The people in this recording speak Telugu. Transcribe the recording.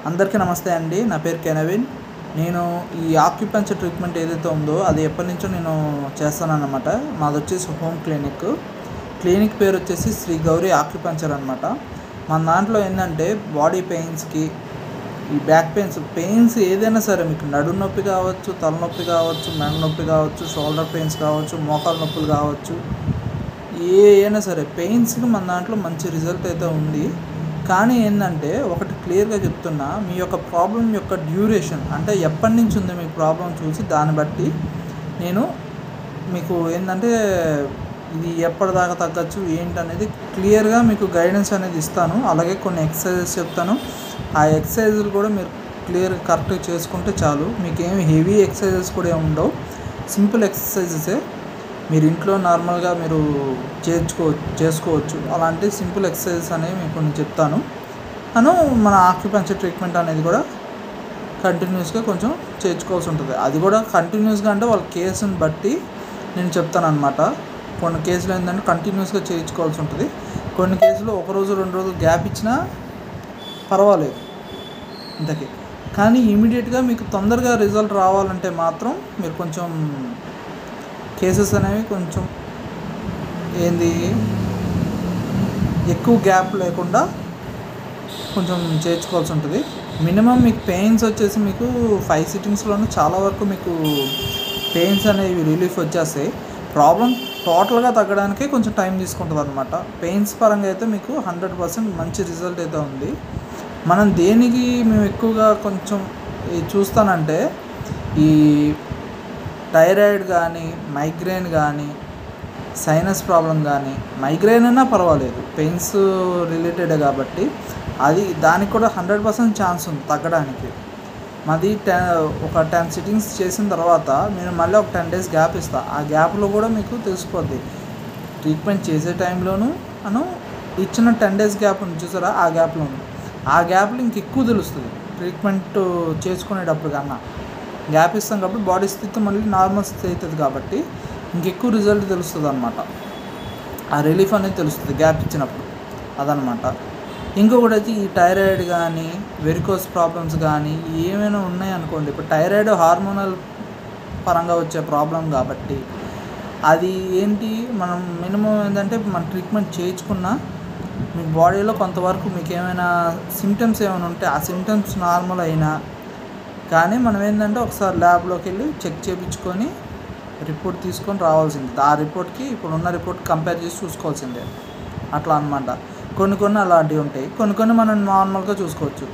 అందరికీ నమస్తే అండి. నా పేరు కెనవిన్. నేను ఈ ఆక్యుపంక్చర్ ట్రీట్మెంట్ ఏదైతే ఉందో అది ఎప్పటినుంచో నేను చేస్తానన్నమాట. మాదొచ్చేసి హోమ్ క్లినిక్. క్లినిక్ పేరు వచ్చేసి శ్రీ గౌరీ ఆక్యుపంక్చర్ అనమాట. మన దాంట్లో ఏంటంటే బాడీ పెయిన్స్కి, ఈ బ్యాక్ పెయిన్స్ ఏదైనా సరే, మీకు నడుము నొప్పి కావచ్చు, తలనొప్పి కావచ్చు, మెడ నొప్పి కావచ్చు, షోల్డర్ పెయిన్స్ కావచ్చు, మోకాలు నొప్పులు కావచ్చు, అయినా సరే పెయిన్స్కి మన దాంట్లో మంచి రిజల్ట్ అయితే ఉంది. కానీ ఏంటంటే ఒకటి క్లియర్గా చెప్తున్నా, మీ యొక్క ప్రాబ్లం యొక్క డ్యూరేషన్ అంటే ఎప్పటి నుంచి ఉంది మీకు ప్రాబ్లం చూసి దాన్ని బట్టి నేను మీకు ఏంటంటే ఇది ఎప్పటిదాకా తగ్గచ్చు ఏంటనేది క్లియర్గా మీకు గైడెన్స్ అనేది ఇస్తాను. అలాగే కొన్ని ఎక్సర్సైజెస్ చెప్తాను. ఆ ఎక్సర్సైజులు కూడా మీరు క్లియర్గా కరెక్ట్గా చేసుకుంటే చాలు. మీకు ఏమి హెవీ ఎక్సర్సైజెస్ కూడా ఏమి ఉండవు, సింపుల్ ఎక్సర్సైజెసే. మీరు ఇంట్లో నార్మల్గా మీరు చేసుకోవచ్చు. అలాంటి సింపుల్ ఎక్సర్సైజెస్ అనేవి మీకు కొన్ని చెప్తాను. మన ఆక్యుపంక్చర్ ట్రీట్మెంట్ అనేది కూడా కంటిన్యూస్గా కొంచెం చేర్చుకోవాల్సి ఉంటుంది. అది కూడా కంటిన్యూస్గా అంటే వాళ్ళ కేసుని బట్టి నేను చెప్తాను అనమాట. కొన్ని కేసులు ఏంటంటే కంటిన్యూస్గా చేయించుకోవాల్సి ఉంటుంది. కొన్ని కేసులు 1 రోజు 2 రోజులు గ్యాప్ ఇచ్చినా పర్వాలేదు ఇంతకీ. కానీ ఇమీడియట్గా మీకు తొందరగా రిజల్ట్ రావాలంటే మాత్రం మీరు కొంచెం కేసెస్ అనేవి కొంచెం ఎక్కువ గ్యాప్ లేకుండా కొంచెం చేర్చుకోవాల్సి ఉంటుంది. మినిమం మీకు పెయిన్స్ వచ్చేసి మీకు 5 సిట్టింగ్స్లోనూ చాలా వరకు మీకు పెయిన్స్ అనేవి రిలీఫ్ వచ్చేస్తాయి. ప్రాబ్లం టోటల్గా తగ్గడానికి కొంచెం టైం తీసుకుంటుంది అనమాట. పెయిన్స్ పరంగా అయితే మీకు 100% మంచి రిజల్ట్ అయితే ఉంది. మనం దేనికి మేము ఎక్కువగా కొంచెం చూస్తానంటే, ఈ థైరాయిడ్ కానీ, మైగ్రేన్ కానీ, సైనస్ ప్రాబ్లం కానీ, మైగ్రేన్ అయినా పర్వాలేదు, పెయిన్స్ రిలేటెడే కాబట్టి దానికి కూడా 100% ఛాన్స్ ఉంది తగ్గడానికి. మాది ఒక 10 సిట్టింగ్స్ చేసిన తర్వాత నేను మళ్ళీ ఒక 10 డేస్ గ్యాప్ ఇస్తాను. ఆ గ్యాప్లో కూడా మీకు తెలిసిపోద్ది. ట్రీట్మెంట్ చేసే టైంలోనూ ఇచ్చిన 10 డేస్ గ్యాప్ ఉంది చూసారా, ఆ గ్యాప్లో ఇంకెక్కువ తెలుస్తుంది. ట్రీట్మెంట్ చేసుకునేటప్పుడు కన్నా గ్యాప్ ఇస్తాం కాబట్టి బాడీ స్థితి మళ్ళీ నార్మల్ స్థితి అవుతుంది కాబట్టి ఇంకెక్కువ రిజల్ట్ తెలుస్తుంది అనమాట. ఆ రిలీఫ్ అనేది తెలుస్తుంది గ్యాప్ ఇచ్చినప్పుడు, అదనమాట. ఇంకొకటి అయితే ఈ థైరాయిడ్ కానీ, వెరికోస్ ప్రాబ్లమ్స్ కానీ ఏమైనా ఉన్నాయనుకోండి. ఇప్పుడు థైరాయిడ్ హార్మోనల్ పరంగా వచ్చే ప్రాబ్లం కాబట్టి అది మనం మినిమం ఏంటంటే మన ట్రీట్మెంట్ చేయించుకున్నా మీ బాడీలో కొంతవరకు మీకు ఏమైనా సిమ్టమ్స్ ఏమైనా ఉంటే ఆ సిమ్టమ్స్ నార్మల్ అయినా కానీ మనం ఏంటంటే ఒకసారి ల్యాబ్లోకి వెళ్ళి చెక్ చేయించుకొని రిపోర్ట్ తీసుకొని రావాల్సింది. ఆ రిపోర్ట్కి ఇప్పుడున్న రిపోర్ట్ కంపేర్ చేసి చూసుకోవాల్సిందే. అట్లా అనమాట. కొన్ని అలాంటివి ఉంటాయి, కొన్ని మనం నార్మల్గా చూసుకోవచ్చు.